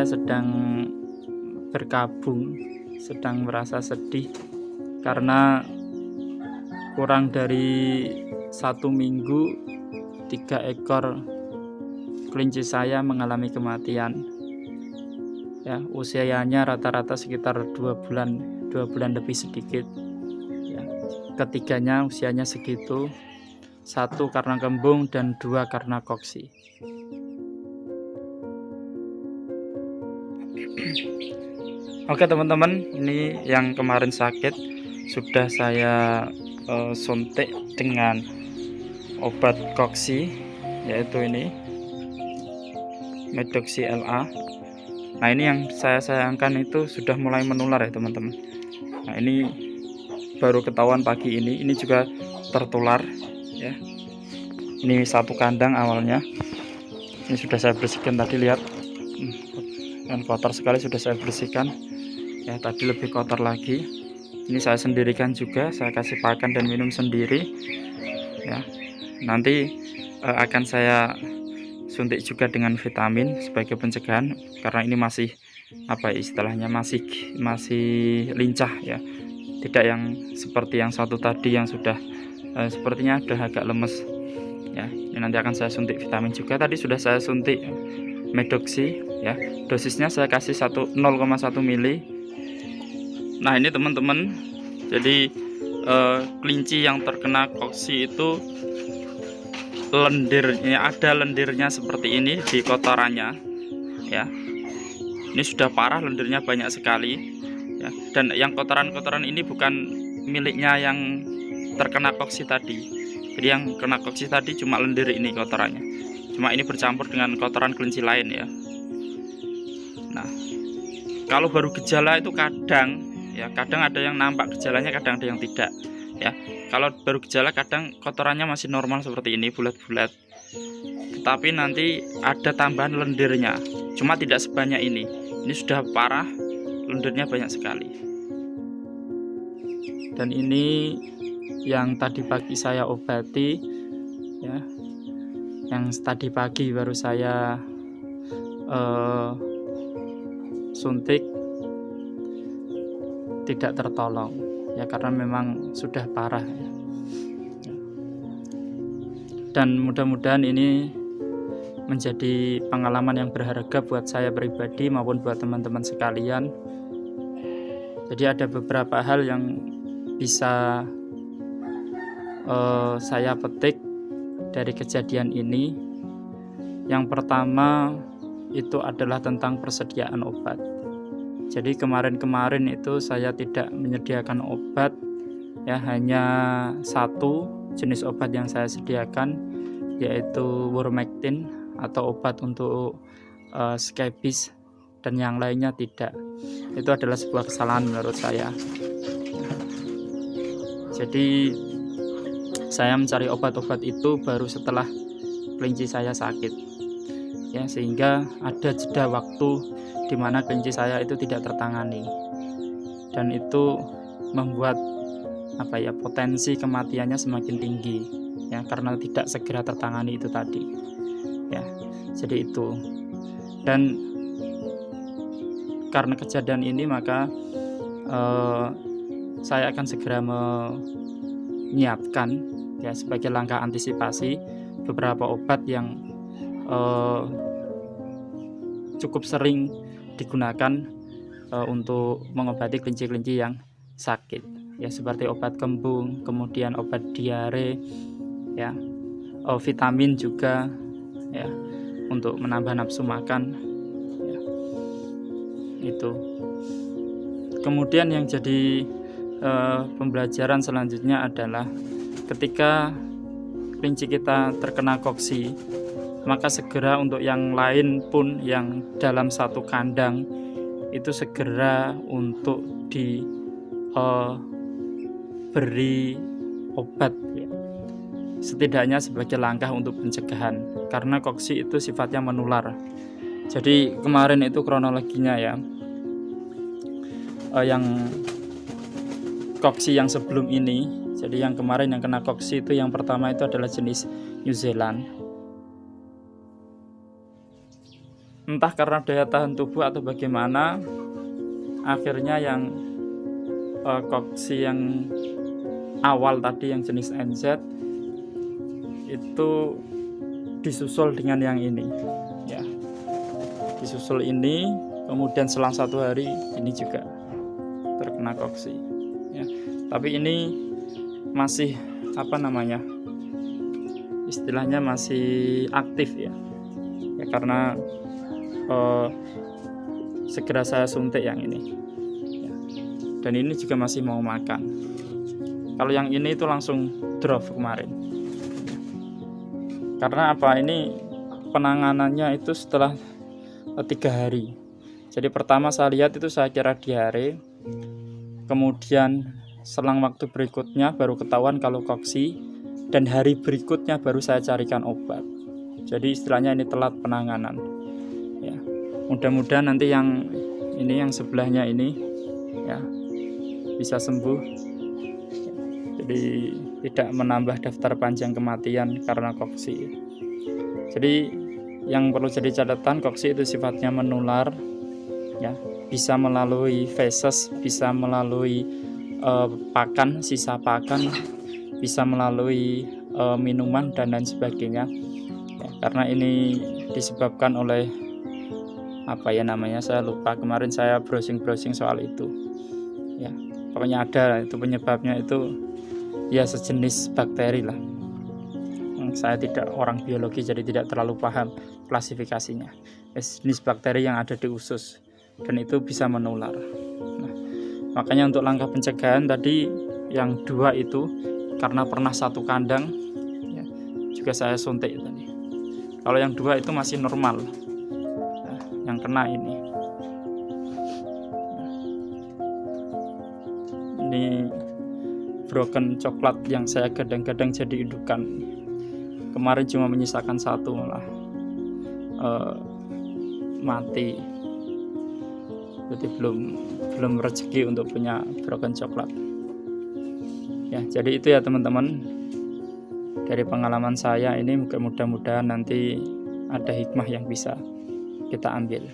saya sedang berkabung, sedang merasa sedih karena kurang dari 1 minggu 3 ekor kelinci saya mengalami kematian. Ya, usianya rata-rata sekitar 2 bulan lebih sedikit. Ya, ketiganya usianya segitu, 1 karena kembung dan 2 karena koksi. Oke teman-teman, ini yang kemarin sakit sudah saya suntik dengan obat koksi, yaitu ini Medoxy LA. Nah, ini yang saya sayangkan itu sudah mulai menular ya teman-teman. Nah, ini baru ketahuan pagi ini juga tertular ya. Ini 1 kandang awalnya. Ini sudah saya bersihkan tadi, lihat. Dan kotor sekali, sudah saya bersihkan. Ya, tadi lebih kotor lagi. Ini saya sendirikan juga, saya kasih pakan dan minum sendiri. Ya, nanti akan saya suntik juga dengan vitamin sebagai pencegahan, karena ini masih istilahnya masih lincah ya, tidak yang seperti yang satu tadi yang sudah sepertinya sudah agak lemes ya. Ini nanti akan saya suntik vitamin juga. Tadi sudah saya suntik Medoxy ya, dosisnya saya kasih 0,1 mili. Nah, ini teman-teman, jadi kelinci yang terkena koksi itu ada lendirnya seperti ini di kotorannya ya. Ini sudah parah, lendirnya banyak sekali ya. Dan yang kotoran-kotoran ini bukan miliknya yang terkena koksi tadi. Jadi yang kena koksi tadi cuma lendir ini kotorannya, cuma ini bercampur dengan kotoran kelinci lain ya. Nah, kalau baru gejala itu kadang ada yang nampak gejalanya, kadang ada yang tidak ya. Kalau baru gejala kadang kotorannya masih normal seperti ini, bulat-bulat, tetapi nanti ada tambahan lendirnya, cuma tidak sebanyak ini. Ini sudah parah, lendirnya banyak sekali. Dan ini yang tadi pagi saya obati ya, yang tadi pagi baru saya suntik, tidak tertolong ya, karena memang sudah parah ya. Dan mudah-mudahan ini menjadi pengalaman yang berharga buat saya pribadi maupun buat teman-teman sekalian. Jadi ada beberapa hal yang bisa saya petik dari kejadian ini. Yang pertama itu adalah tentang persediaan obat. Jadi kemarin itu saya tidak menyediakan obat ya, hanya 1 jenis obat yang saya sediakan, yaitu Wormectin atau obat untuk scabies, dan yang lainnya tidak. Itu adalah sebuah kesalahan menurut saya. Jadi saya mencari obat-obat itu baru setelah kelinci saya sakit ya, sehingga ada jeda waktu di mana kelinci saya itu tidak tertangani, dan itu membuat potensi kematiannya semakin tinggi ya, karena tidak segera tertangani itu tadi ya. Jadi itu, dan karena kejadian ini maka saya akan segera menyiapkan ya, sebagai langkah antisipasi, beberapa obat yang cukup sering digunakan untuk mengobati kelinci-kelinci yang sakit ya, seperti obat kembung, kemudian obat diare ya, vitamin juga ya, untuk menambah nafsu makan ya. Itu kemudian yang jadi pembelajaran selanjutnya adalah ketika kelinci kita terkena koksi, maka segera untuk yang lain pun yang dalam 1 kandang itu segera untuk diberi obat ya, setidaknya sebagai langkah untuk pencegahan, karena koksi itu sifatnya menular. Jadi kemarin itu kronologinya ya, yang koksi yang sebelum ini, jadi yang kemarin yang kena koksi itu yang pertama itu adalah jenis New Zealand. entah karena daya tahan tubuh atau bagaimana, akhirnya yang koksi yang awal tadi yang jenis NZ itu disusul dengan yang ini ya, disusul ini, kemudian selang 1 hari ini juga terkena koksi ya. Tapi ini masih apa namanya, istilahnya masih aktif ya, karena segera saya suntik yang ini ya. Dan ini juga masih mau makan. Kalau yang ini itu langsung drop kemarin ya. Karena apa, ini penanganannya itu setelah 3 hari. Jadi pertama saya lihat itu saya kira diare, kemudian selang waktu berikutnya baru ketahuan kalau koksi, dan hari berikutnya baru saya carikan obat. Jadi istilahnya ini telat penanganan ya. Mudah-mudahan nanti yang ini, yang sebelahnya ini ya, bisa sembuh. Jadi tidak menambah daftar panjang kematian karena koksi. Jadi yang perlu jadi catatan, koksi itu sifatnya menular ya, bisa melalui feses, bisa melalui pakan, sisa pakan, bisa melalui minuman dan lain sebagainya ya, karena ini disebabkan oleh apa ya namanya, saya lupa, kemarin saya browsing soal itu ya. Pokoknya ada itu penyebabnya, itu ya sejenis bakteri lah. Saya tidak orang biologi jadi tidak terlalu paham klasifikasinya. Jenis bakteri yang ada di usus dan itu bisa menular. Nah, makanya untuk langkah pencegahan tadi yang 2 itu, karena pernah satu kandang ya, juga saya suntik tadi. Kalau yang 2 itu masih normal. Nah, yang kena ini broken coklat yang saya kadang-kadang jadi indukan. Kemarin cuma menyisakan 1 malah mati. Jadi belum rezeki untuk punya broken coklat ya. Jadi itu ya teman-teman, dari pengalaman saya ini, mudah-mudahan nanti ada hikmah yang bisa kita ambil.